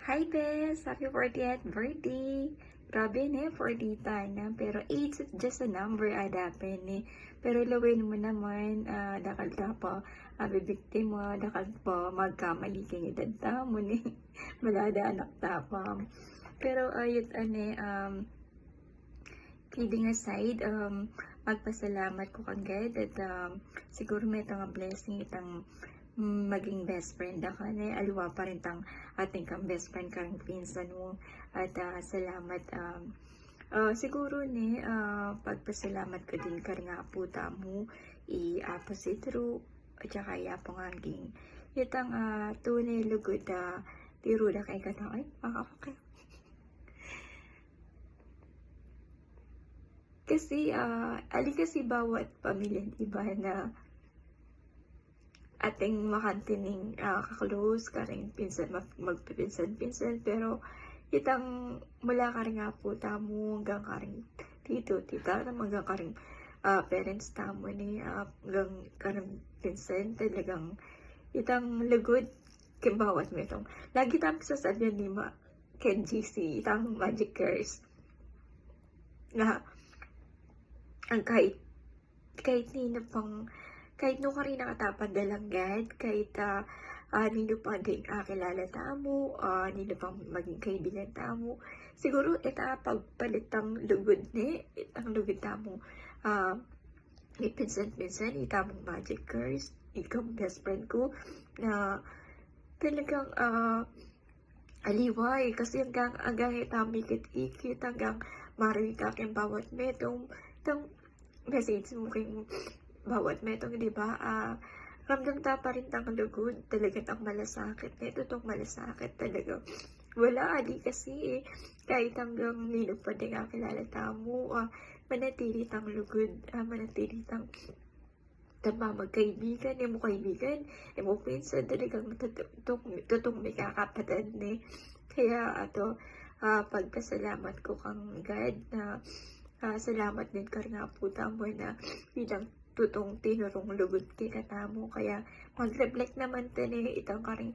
Hi Bes! Happy 40th birthday! Grabe ne, 40 na. Pero age is just a number adapin ni. Pero lawin mo naman, dakal ka pa, bibikti mo, dakal pa, magkamali kang edad ta mo ni. Malada anak tapam. Pero ayot ane, kidding aside, magpasalamat ko kang God at siguro may nga blessing itang maging best friend ako na aliwa pa rin tang ating kang best friend kang pinsan mo at salamat siguro ni pagpasalamat ko din ka rin nga puta mo i-apo si True at saka i-apo nga ging itang tunay lugod tiro na kay ka na ay makakakay kasi ali kasi bawat pamilya iba na ating makantining kaklose ka rin pinsan magpipinsan-pinsan pero itang mula ka rin nga po tamo hanggang ka rin tito tita hanggang ka rin parents tamo ni hanggang ka rin pinsan talagang itang lagod kimbawat mo itong lagi tamo sasabihan ni Ken GC itang magic curse na ang kahit nino pang kahit no ka rin nakatapan dalanggad, kahit nino pang din kilala tamo, nino pang maging kaibigan tamo, siguro ita pagpalit ang lugod ni, ang lugod tamo, ipinsan-pinsan, itamong magic curse, ikaw best friend ko, na talagang aliway, kasi hanggang itamikit-ikit, hanggang marita kang bawat metong, itong message mo kayong bawat metong, di ba? Ramdam ta pa rin tang lugod, talaga tang malasakit. Ito tong malasakit talaga. Wala, di kasi kahit hanggang nino pa din kilala tamo, manatili tang lugod, manatili tang magkaibigan, mo kaibigan, mo pinsan, talagang tutong may kakapatid ni. Kaya ato, pagpasalamat ko kang God na salamat din ka nga po tamo na bilang tutong tinurong lugod kay katamo kaya mag-reflect naman tani itang karing